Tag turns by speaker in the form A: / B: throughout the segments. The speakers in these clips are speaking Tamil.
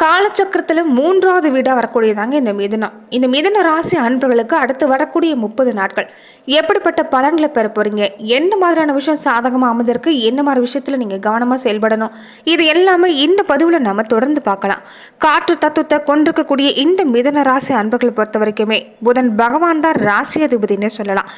A: காலச்சக்கரத்தில் மூன்றாவது வீடாக வரக்கூடியதாங்க இந்த மிதுனம். இந்த மிதுன ராசி அன்பர்களுக்கு அடுத்து வரக்கூடிய 30 நாட்கள் எப்படிப்பட்ட பலன்களை பெற போறீங்க, எந்த மாதிரியான விஷயம் சாதகமாக அமைஞ்சிருக்கு, என்ன மாதிரி விஷயத்தில் நீங்கள் கவனமாக செயல்படணும், இது எல்லாமே இந்த பதிவில் நம்ம தொடர்ந்து பார்க்கலாம். காற்று தத்துவத்தை கொண்டிருக்கக்கூடிய இந்த மிதுன ராசி அன்பர்களை பொறுத்த வரைக்குமே புதன் பகவான் தான் ராசி அதிபதினே சொல்லலாம்.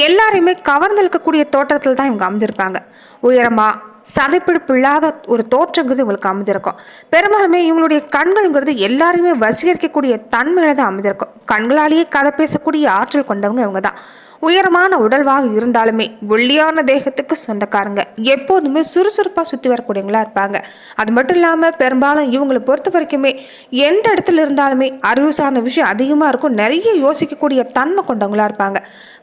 A: எல்லாரையுமே கவர்ந்தெழுக்கக்கூடிய தோற்றத்தில் தான் இவங்க அமைஞ்சிருப்பாங்க. உயரமா சதைப்பிடிப்பு இல்லாத ஒரு தோற்றங்கிறது இவங்களுக்கு அமைஞ்சிருக்கும். பெரும்பாலுமே இவங்களுடைய கண்கள்ங்கிறது எல்லாருமே வசீகரிக்கக்கூடிய தன்மையில தான் அமைஞ்சிருக்கும். கண்களாலேயே கதை பேசக்கூடிய ஆற்றல் கொண்டவங்க இவங்க தான். உயரமான உடல்வாக இருந்தாலுமே ஒல்லியான தேகத்துக்கு சொந்தக்காரங்க, எப்போதுமே சுறுசுறுப்பாக சுற்றி வரக்கூடியவங்களா இருப்பாங்க. அது மட்டும் இல்லாமல் பெரும்பாலும் இவங்களை பொறுத்த வரைக்குமே எந்த இடத்துல இருந்தாலுமே அறிவு சார்ந்த விஷயம் அதிகமாக இருக்கும். நிறைய யோசிக்கக்கூடிய தன்மை கொண்டவங்களா இருப்பாங்க.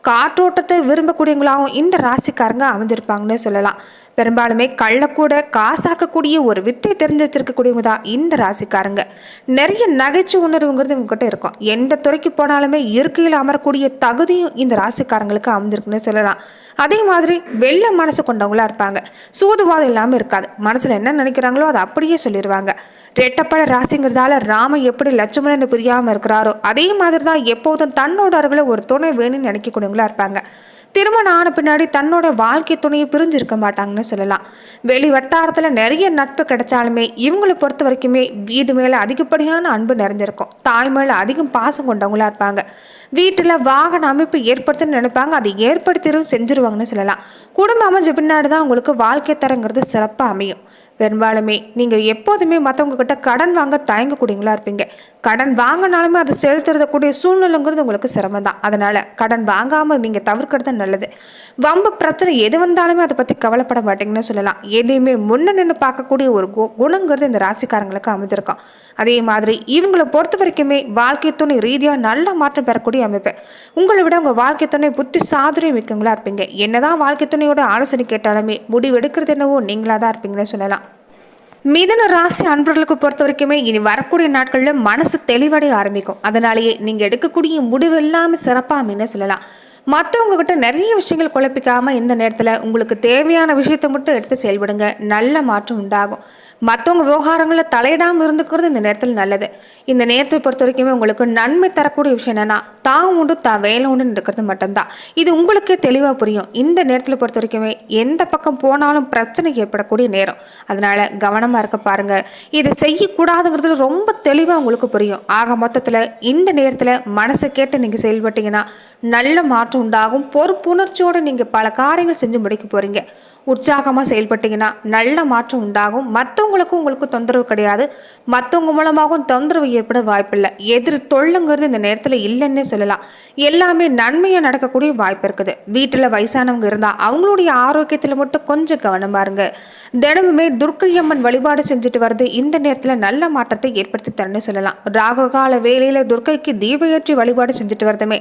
A: காற்றோட்டத்தை விரும்பக்கூடியவங்களாகவும் இந்த ராசிக்காரங்க அமைஞ்சிருப்பாங்கன்னு சொல்லலாம். பெரும்பாலுமே கள்ளக்கூட காசாக்கக்கூடிய ஒரு வித்தை தெரிஞ்சு வச்சிருக்கக்கூடியவங்க தான் இந்த ராசிக்காரங்க. நிறைய நகைச்சுவை உணர்வுங்கிறது இவங்ககிட்ட இருக்கும். எந்த துறைக்கு போனாலுமே இருக்கையில் அமரக்கூடிய தகுதியும் இந்த ராசிக்காரங்களுக்கு அமைஞ்சிருக்குன்னு சொல்லலாம். அதே மாதிரி வெள்ள மனசு கொண்டவங்களா இருப்பாங்க. சூதுவாதம் இல்லாமல் இருக்காது. மனசில் என்ன நினைக்கிறாங்களோ அதை அப்படியே சொல்லிடுவாங்க. ரெட்டப்பட ராசிங்கிறதால ராம எப்படி லட்சுமணன் புரியாமல் இருக்கிறாரோ அதே மாதிரி தான் எப்போதும் தன்னோட அருகில் ஒரு துணை வேணும்னு நினைக்கக்கூடியவங்களா இருப்பாங்க. திருமணம் ஆன பின்னாடி தன்னோட வாழ்க்கை துணையை பிரிஞ்சிருக்க மாட்டாங்கன்னு சொல்லலாம். வெளி வட்டாரத்தில் நிறைய நட்பு கிடைச்சாலுமே இவங்களை பொறுத்த வரைக்குமே வீடு மேலே அதிகப்படியான அன்பு நிறைஞ்சிருக்கும். தாய் மேலே அதிகம் பாசம் கொண்டவங்களா இருப்பாங்க. வீட்டில் வாகன அமைப்பு ஏற்படுத்துன்னு நினைப்பாங்க, அதை ஏற்படுத்திடும் செஞ்சுருவாங்கன்னு சொல்லலாம். குடும்பம் அமைஞ்ச பின்னாடி தான் உங்களுக்கு வாழ்க்கை தரங்கிறது சிறப்பாக அமையும். பெரும்பாலுமே நீங்கள் எப்போதுமே மற்றவங்க கிட்ட கடன் வாங்க தயங்கக்கூடியவங்களா இருப்பீங்க. கடன் வாங்கினாலுமே அதை செலுத்துறதக்கூடிய சூழ்நிலைங்கிறது உங்களுக்கு சிரமம் தான். அதனால் கடன் வாங்காமல் நீங்கள் தவிர்க்கிறது நல்லது. வம்பு பிரச்சனை எது வந்தாலுமே அதை பற்றி கவலைப்பட மாட்டீங்கன்னு சொல்லலாம். எதையுமே முன்ன நின்று பார்க்கக்கூடிய ஒரு குணங்கிறது இந்த ராசிக்காரங்களுக்கு அமைஞ்சிருக்கும். அதே மாதிரி இவங்களை பொறுத்த வரைக்குமே வாழ்க்கை துணை ரீதியாக நல்ல மாற்றம் பெறக்கூடிய அமைப்பு. உங்களை விட உங்கள் வாழ்க்கை துணை புத்தி சாதுரியம் மிக்கவங்களா இருப்பீங்க. என்னதான் வாழ்க்கை துணையோட ஆலோசனை கேட்டாலுமே முடிவெடுக்கிறது என்னவோ நீங்களாக தான் இருப்பீங்கன்னு சொல்லலாம். மிதுன ராசி அன்பர்களுக்கு பொறுத்த வரைக்குமே இனி வரக்கூடிய நாட்களில் மனசு தெளிவடைய ஆரம்பிக்கும். அதனாலேயே நீங்கள் எடுக்கக்கூடிய முடிவு எல்லாமே சிறப்பாக அமைன்னு சொல்லலாம். மற்றவங்க கிட்ட நிறைய விஷயங்கள் குழப்பிக்காம இந்த நேரத்தில் உங்களுக்கு தேவையான விஷயத்தை மட்டும் எடுத்து செயல்படுங்க. நல்ல மாற்றம் உண்டாகும். மற்றவங்க விவகாரங்களில் தலையிடாமல் இருந்துக்கிறது இந்த நேரத்தில் நல்லது. இந்த நேரத்தை பொறுத்த வரைக்குமே உங்களுக்கு நன்மை தரக்கூடிய விஷயம் என்னன்னா தான் உண்டு தான் வேலை உண்டுன்னு இருக்கிறது மட்டும்தான். இது உங்களுக்கே தெளிவாக புரியும். இந்த நேரத்தில் பொறுத்த வரைக்குமே எந்த பக்கம் போனாலும் பிரச்சனை ஏற்படக்கூடிய நேரம். அதனால கவனமாக இருக்க பாருங்க. இதை செய்யக்கூடாதுங்கிறது ரொம்ப தெளிவாக உங்களுக்கு புரியும். ஆக மொத்தத்தில் இந்த நேரத்தில் மனசை கேட்டு நீங்கள் செயல்பட்டீங்கன்னா நல்ல மாற்றம் உண்டாகும். பொறுப்புணர்ச்சியோடு நீங்கள் பல காரியங்கள் செஞ்சு முடிக்க போறீங்க. உற்சாகமாக செயல்பட்டீங்கன்னா நல்ல மாற்றம் உண்டாகும். மற்றவங்களுக்கும் உங்களுக்கு தொந்தரவு கிடையாது. மற்றவங்க மூலமாகவும் தொந்தரவு ஏற்பட வாய்ப்பில்லை. எதிர் தொல்லுங்கிறது இந்த நேரத்தில் இல்லைன்னே சொல்லலாம். எல்லாமே நன்மையாக நடக்கக்கூடிய வாய்ப்பு இருக்குது. வீட்டில் வயசானவங்க இருந்தால் அவங்களுடைய ஆரோக்கியத்தில் மட்டும் கொஞ்சம் கவனமாக இருங்க. தினமுமே துர்க்கையம்மன் வழிபாடு செஞ்சுட்டு வருது இந்த நேரத்தில் நல்ல மாற்றத்தை ஏற்படுத்தி தரணும்னு சொல்லலாம். ராககால வேலையில் துர்க்கைக்கு தீப ஏற்றி வழிபாடு செஞ்சுட்டு வரதுமே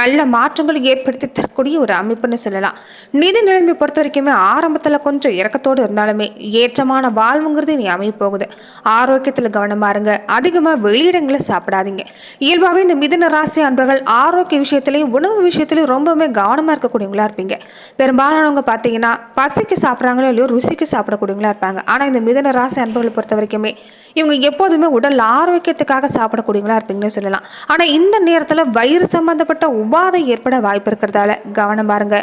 A: நல்ல மாற்றங்கள் ஏற்படுத்தி தரக்கூடிய ஒரு அமைப்புன்னு சொல்லலாம். நிதி நிலைமை பொறுத்த வரைக்குமே ஆரம்பத்தில் கொஞ்சம் இறக்கத்தோடு இருந்தாலுமே ஏற்றமான வாழ்வுங்கிறது நீ அமைய போகுது. ஆரோக்கியத்தில் கவனமாக இருங்க. அதிகமாக வெளியிடங்களை சாப்பிடாதீங்க. இயல்பாகவே இந்த மிதுன ராசி அன்பர்கள் ஆரோக்கிய விஷயத்திலையும் உணவு விஷயத்திலையும் ரொம்பவுமே கவனமாக இருக்கக்கூடியவங்களா இருப்பீங்க. பெரும்பாலானவங்க பார்த்தீங்கன்னா பசிக்கு சாப்பிட்றாங்களோ இல்லையோ ருசிக்கு சாப்பிடக்கூடியவங்களா இருப்பாங்க. ஆனால் இந்த மிதுன ராசி அன்பர்களை பொறுத்த வரைக்குமே இவங்க எப்போதுமே உடல் ஆரோக்கியத்துக்காக சாப்பிடக்கூடியவங்களா இருப்பீங்கன்னு சொல்லலாம். ஆனால் இந்த நேரத்தில் வயிறு சம்பந்தப்பட்ட உபாதை ஏற்பட வாய்ப்பு இருக்கிறதால கவனமாக இருங்க.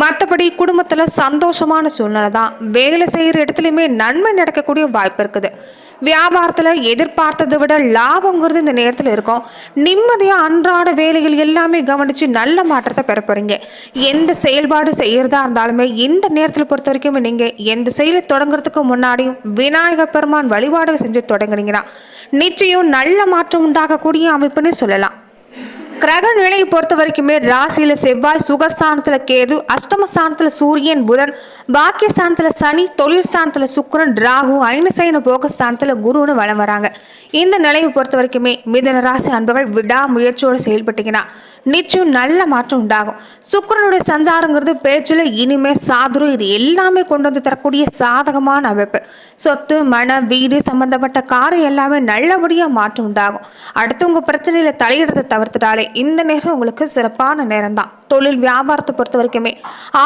A: மற்றபடி குடும்பத்தில் சந்தோஷமான சூழ்நிலை தான். வேலை செய்கிற இடத்துலையுமே நன்மை நடக்கக்கூடிய வாய்ப்பு இருக்குது. வியாபாரத்தில் எதிர்பார்த்ததை விட லாபங்கிறது இந்த நேரத்தில் இருக்கும். நிம்மதியாக அன்றாட வேலைகள் எல்லாமே கவனித்து நல்ல மாற்றத்தை பெற போகிறீங்க. எந்த செயல்பாடு செய்கிறதா இருந்தாலுமே இந்த நேரத்தில் பொறுத்த வரைக்கும் நீங்கள் எந்த செயலை தொடங்குறதுக்கு முன்னாடியும் விநாயகர் பெருமான் வழிபாடு செஞ்சு தொடங்குனீங்கன்னா நிச்சயம் நல்ல மாற்றம் உண்டாகக்கூடிய அமைப்புன்னு சொல்லலாம். கிரக நிலையை பொறுத்த வரைக்குமே ராசியில செவ்வாய், சுகஸ்தானத்துல கேது, அஷ்டமஸ்தானத்துல சூரியன், புதன், பாக்கியஸ்தானத்துல சனி, தொழில் ஸ்தானத்துல சுக்கிரன், ராகு, ஐனசைன போகஸ்தானத்துல குருன்னு வலம் வராங்க. இந்த நிலையை பொறுத்த வரைக்குமே மிதுன ராசி அன்பர்கள் விடாமுயற்சியோடு செயல்பட்டீங்கன்னா நிச்சயம் நல்ல மாற்றம் உண்டாகும். சுக்கிரனுடைய சஞ்சாரங்கிறது பேச்சில் இனிமே சாதுரம் இது எல்லாமே கொண்டு வந்து தரக்கூடிய சாதகமான அமைப்பு. சொத்து மன வீடு சம்பந்தப்பட்ட காரியம் எல்லாமே நல்லபடியாக மாற்றம் உண்டாகும். அடுத்து உங்கள் பிரச்சனையில தலையிடத்தை தவிர்த்துட்டாலே இந்த நேரம் உங்களுக்கு சிறப்பான நேரம் தான். தொழில் வியாபாரத்தை பொறுத்த வரைக்குமே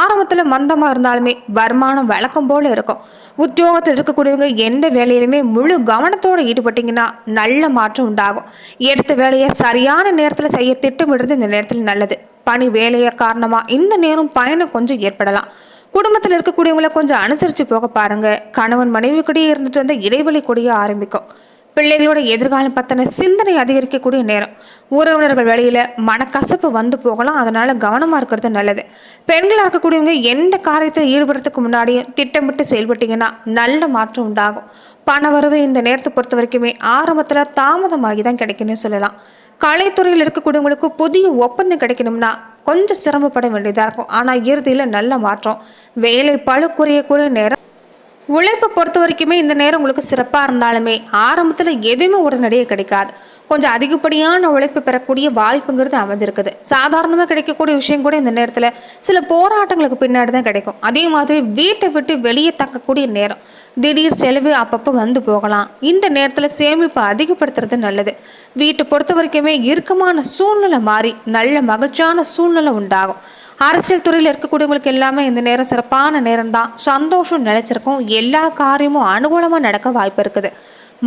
A: ஆரம்பத்தில் மந்தமாக இருந்தாலுமே வருமானம் வழக்கம் போல இருக்கும். உத்தியோகத்தில் இருக்கக்கூடியவங்க எந்த வேலையிலுமே முழு கவனத்தோடு ஈடுபட்டீங்கன்னா நல்ல மாற்றம் உண்டாகும். எடுத்த வேலையை சரியான நேரத்தில் செய்ய திட்டமிடுறது இந்த நேரத்தில் நல்லது. பணி வேலைய காரணமா இந்த நேரம் பயணம் கொஞ்சம் ஏற்படலாம். குடும்பத்தில் இருக்கக்கூடியவங்களை கொஞ்சம் அனுசரித்து போக பாருங்க. கணவன் மனைவி கூடயே இருந்துட்டு வந்த இடைவெளி கூடிய ஆரம்பிக்கும். பிள்ளைகளோட எதிர்காலம் பற்றின சிந்தனை அதிகரிக்கக்கூடிய நேரம். உறவினர்கள் வேலையில் மனக்கசப்பு வந்து போகலாம், அதனால கவனமாக இருக்கிறது நல்லது. பெண்களாக இருக்கக்கூடியவங்க எந்த காரியத்தில் ஈடுபடுறதுக்கு முன்னாடியும் திட்டமிட்டு செயல்பட்டீங்கன்னா நல்ல மாற்றம் உண்டாகும். பண வரவு இந்த நேரத்தை பொறுத்த வரைக்குமே ஆரம்பத்தில் தாமதமாகி தான் கிடைக்குன்னு சொல்லலாம். கலைத்துறையில் இருக்கக்கூடியவங்களுக்கு புதிய ஒப்பந்தம் கிடைக்கணும்னா கொஞ்சம் சிரமப்பட வேண்டியதாக இருக்கும். ஆனால் இறுதியில் நல்ல மாற்றம். வேலை பழு குறையக்கூடிய நேரம். உழைப்பை பொறுத்த வரைக்குமே இந்த நேரம் உங்களுக்கு சிறப்பாக இருந்தாலுமே ஆரம்பத்தில் எதுவுமே உடனடியாக கிடைக்காது. கொஞ்சம் அதிகப்படியான உழைப்பு பெறக்கூடிய வாய்ப்புங்கிறது அமைஞ்சிருக்குது. சாதாரணமாக கிடைக்கக்கூடிய விஷயம் கூட இந்த நேரத்தில் சில போராட்டங்களுக்கு பின்னாடி தான் கிடைக்கும். அதே மாதிரி வீட்டை விட்டு வெளியே தக்கக்கூடிய நேரம். திடீர் செலவு அப்பப்போ வந்து போகலாம். இந்த நேரத்தில் சேமிப்பை அதிகப்படுத்துறது நல்லது. வீட்டை பொறுத்த வரைக்குமே இறுக்கமான சூழ்நிலை மாறி நல்ல மகிழ்ச்சியான சூழ்நிலை உண்டாகும். அரசியல் துறையில் இருக்கக்கூடியவங்களுக்கு எல்லாமே இந்த நேரம் சிறப்பான நேரம் தான். சந்தோஷம் நிலைச்சிருக்கும். எல்லா காரியமும் அனுகூலமாக நடக்க வாய்ப்பு இருக்குது.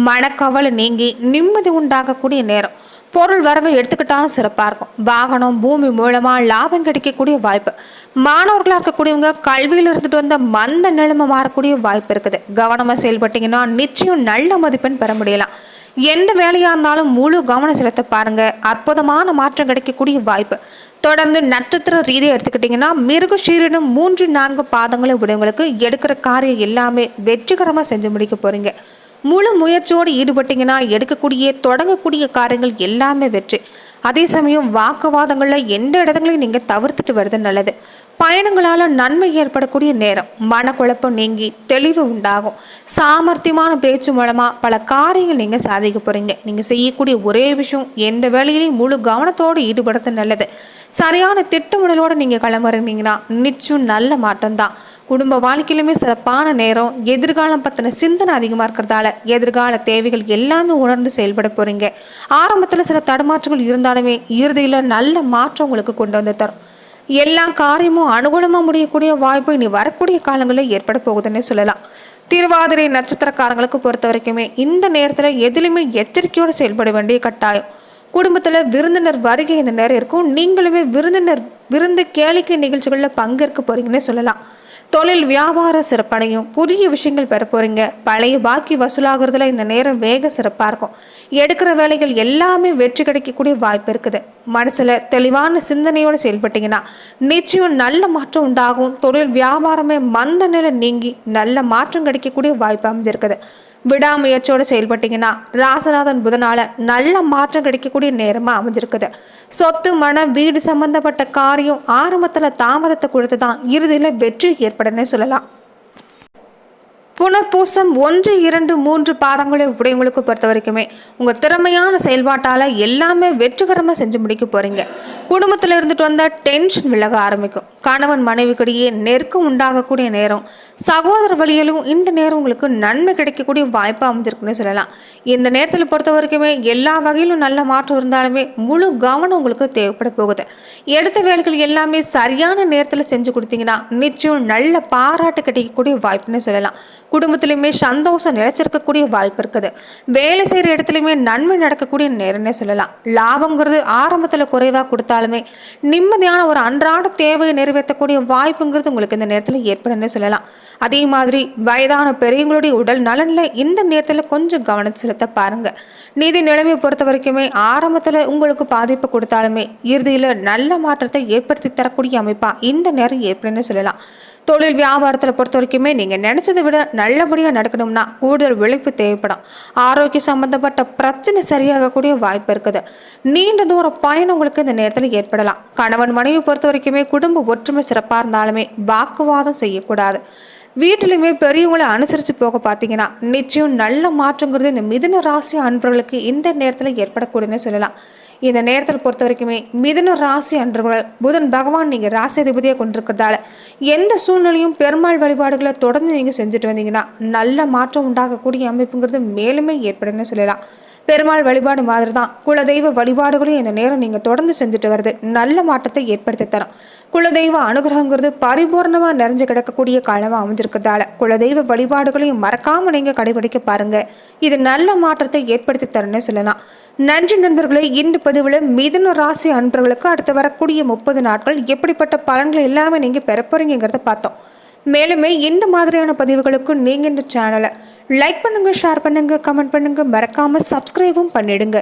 A: மனக்கவலை நீங்கி நிம்மதி உண்டாகக்கூடிய நேரம். பொருள் வரவை எடுத்துக்கிட்டாலும் சிறப்பாக இருக்கும். வாகனம் பூமி மூலமாக லாபம் கிடைக்கக்கூடிய வாய்ப்பு. மாணவர்களாக இருக்கக்கூடியவங்க கல்வியில் இருந்துட்டு வந்த மந்த நிலைமை மாறக்கூடிய வாய்ப்பு இருக்குது. கவனமாக செயல்பட்டீங்கன்னா நிச்சயம் நல்ல மதிப்பெண் பெற முடியலாம். எந்த வேலையாக இருந்தாலும் முழு கவனம் செலுத்த பாருங்க. அற்புதமான மாற்றம் கிடைக்கக்கூடிய வாய்ப்பு. தொடர்ந்து நட்சத்திர ரீதியாக எடுத்துக்கிட்டிங்கன்னா மிருகஷீரிடம் 3-4 பாதங்களை உடையவங்களுக்கு எடுக்கிற காரியம் எல்லாமே வெற்றிகரமாக செஞ்சு முடிக்க போகிறீங்க. முழு முயற்சியோடு ஈடுபட்டிங்கன்னா எடுக்கக்கூடிய தொடங்கக்கூடிய காரியங்கள் எல்லாமே வெற்றி. அதே சமயம் வாக்குவாதங்களில் எந்த இடங்களையும் நீங்கள் தவிர்த்துட்டு வருது நல்லது. பயணங்களால் நன்மை ஏற்படக்கூடிய நேரம். மனக்குழப்பம் நீங்கி தெளிவு உண்டாகும். சாமர்த்தியமான பேச்சு மூலமாக பல காரியங்கள் நீங்கள் சாதிக்க போகிறீங்க. நீங்கள் செய்யக்கூடிய ஒரே விஷயம் எந்த வேலையிலையும் முழு கவனத்தோடு ஈடுபடுறது நல்லது. சரியான திட்டமிடலோடு நீங்கள் கிளம்புறீங்கன்னா நிச்சயம் நல்ல மாற்றம் தான். குடும்ப வாழ்க்கையிலுமே சிறப்பான நேரம். எதிர்காலம் பற்றின சிந்தனை அதிகமாக இருக்கிறதால எதிர்கால தேவைகள் எல்லாமே உணர்ந்து செயல்பட போகிறீங்க. ஆரம்பத்தில் சில தடுமாற்றங்கள் இருந்தாலுமே இறுதியில் நல்ல மாற்றம் உங்களுக்கு கொண்டு வந்து தரும். எல்லா காரியமும் அனுகூலமாக முடியக்கூடிய வாய்ப்பு இனி வரக்கூடிய காலங்களில் ஏற்பட போகுதுன்னு சொல்லலாம். திருவாதிரை நட்சத்திரக்காரங்களுக்கு பொறுத்த வரைக்குமே இந்த நேரத்தில் எதிலுமே எச்சரிக்கையோடு செயல்பட வேண்டிய கட்டாயம். குடும்பத்தில் விருந்தினர் வருகை இந்த நேரம் இருக்கும். நீங்களுமே விருந்து கேளிக்கை நிகழ்ச்சிகளில் பங்கேற்க போறீங்கன்னு சொல்லலாம். தொழில் வியாபாரம் சிறப்படையும். புதிய விஷயங்கள் பெற போறீங்க. பழைய பாக்கி வசூலாகிறதுல இந்த நேரம் வேக சிறப்பாக இருக்கும். எடுக்கிற வேலைகள் எல்லாமே வெற்றி கிடைக்கக்கூடிய வாய்ப்பு இருக்குது. மனசுல தெளிவான சிந்தனையோடு செயல்பட்டீங்கன்னா நிச்சயம் நல்ல மாற்றம் உண்டாகும். தொழில் வியாபாரமே மந்த நிலை நீங்கி நல்ல மாற்றம் கிடைக்கக்கூடிய வாய்ப்பு அமைஞ்சிருக்குது. விடாமுயற்சியோடு செயல்பட்டீங்கன்னா ராசநாதன் புதனால நல்ல மாற்றம் கிடைக்கக்கூடிய நேரமா அமைஞ்சிருக்குது. சொத்து மன வீடு சம்பந்தப்பட்ட காரியம் ஆரம்பத்துல தாமதத்தை கொடுத்து தான் இறுதியில வெற்றி ஏற்படுன்னு சொல்லலாம். புனர்பூசம் 1, 2, 3 பாதங்களை உடையவங்களுக்கு பொறுத்த வரைக்குமே உங்கள் திறமையான செயல்பாட்டால் எல்லாமே வெற்றிகரமாக செஞ்சு முடிக்க போகிறீங்க. குடும்பத்தில் இருந்துட்டு வந்த டென்ஷன் விலக ஆரம்பிக்கும். கணவன் மனைவிக்கிடையே நெருக்கம் உண்டாகக்கூடிய நேரம். சகோதர வழியிலும் இந்த நேரம் உங்களுக்கு நன்மை கிடைக்கக்கூடிய வாய்ப்பு அமைஞ்சிருக்குன்னு சொல்லலாம். இந்த நேரத்தில் பொறுத்த வரைக்குமே எல்லா வகையிலும் நல்ல மாற்றம் இருந்தாலுமே முழு கவனம் உங்களுக்கு தேவைப்பட போகுது. எடுத்த வேலைகள் எல்லாமே சரியான நேரத்தில் செஞ்சு கொடுத்தீங்கன்னா நிச்சயம் நல்ல பாராட்டு கிடைக்கக்கூடிய வாய்ப்புன்னு சொல்லலாம். குடும்பத்திலுமே சந்தோஷம் நிலைச்சிருக்கக்கூடிய வாய்ப்பு இருக்குது. வேலை செய்கிற இடத்துலையுமே நன்மை நடக்கக்கூடிய நேரம்னே சொல்லலாம். லாபங்கிறது ஆரம்பத்தில் குறைவாக கொடுத்தாலுமே நிம்மதியான ஒரு அன்றாட தேவையை நிறைவேற்றக்கூடிய வாய்ப்புங்கிறது உங்களுக்கு இந்த நேரத்தில் ஏற்படும்னே சொல்லலாம். அதே மாதிரி வயதான பெரியவங்களுடைய உடல் நலனில் இந்த நேரத்தில் கொஞ்சம் கவனம் செலுத்த பாருங்க. நிதி நிலைமையை பொறுத்த வரைக்குமே ஆரம்பத்தில் உங்களுக்கு பாதிப்பு கொடுத்தாலுமே இறுதியில் நல்ல மாற்றத்தை ஏற்படுத்தி தரக்கூடிய அமைப்பா இந்த நேரம் ஏற்படும்னு சொல்லலாம். தொழில் வியாபாரத்தில் பொறுத்த வரைக்குமே நீங்கள் நினைச்சதை விட நல்லபடியாக நடக்கணும்னா கூடுதல் உழைப்பு தேவைப்படும். ஆரோக்கிய சம்பந்தப்பட்ட பிரச்சனை சரியாகக்கூடிய வாய்ப்பு இருக்குது. நீண்ட தூர பயணம் உங்களுக்கு இந்த நேரத்தில் ஏற்படலாம். கணவன் மனைவி பொறுத்த வரைக்குமே குடும்ப ஒற்றுமை சிறப்பாக இருந்தாலுமே வாக்குவாதம் செய்யக்கூடாது. வீட்டிலுமே பெரியவங்களை அனுசரித்து போக பார்த்தீங்கன்னா நிச்சயம் நல்ல மாற்றங்கிறது இந்த மிதுன ராசி அன்பர்களுக்கு இந்த நேரத்தில் ஏற்படக்கூடியன்னு சொல்லலாம். இந்த நேரத்தில் பொறுத்த வரைக்குமே மிதுன ராசி அன்றவர்கள் புதன் பகவான் நீங்கள் ராசி அதிபதியாக கொண்டிருக்கிறதால எந்த சூழ்நிலையும் பெருமாள் வழிபாடுகளை தொடர்ந்து நீங்கள் செஞ்சுட்டு வந்தீங்கன்னா நல்ல மாற்றம் உண்டாகக்கூடிய அமைப்புங்கிறது மேலுமே ஏற்படுன்னு சொல்லலாம். பெருமாள் வழிபாடு மாதிரி தான் குலதெய்வ வழிபாடுகளையும் இந்த நேரம் நீங்கள் தொடர்ந்து செஞ்சுட்டு வருது நல்ல மாற்றத்தை ஏற்படுத்தி தரும். குலதெய்வ அனுகிரகங்கிறது பரிபூர்ணமாக நிறைஞ்சு கிடக்கக்கூடிய காலமாக அமைஞ்சிருக்கிறதால குலதெய்வ வழிபாடுகளையும் மறக்காமல் நீங்கள் கடைபிடிக்க பாருங்க. இது நல்ல மாற்றத்தை ஏற்படுத்தி தரும்னு சொல்லலாம். நன்றி நண்பர்களே. இந்த பதிவில் மிதுன ராசி அன்பர்களுக்கு அடுத்து வரக்கூடிய 30 நாட்கள் எப்படிப்பட்ட பலன்கள் எல்லாமே நீங்கள் பெற போறீங்கிறத பார்த்தோம். மேலுமே இந்த மாதிரியான பதிவுகளுக்கு நீங்கள் இந்த சேனலை லைக் பண்ணுங்க, ஷேர் பண்ணுங்க, கமெண்ட் பண்ணுங்க, மறக்காம சப்ஸ்கிரைபும் பண்ணிடுங்க.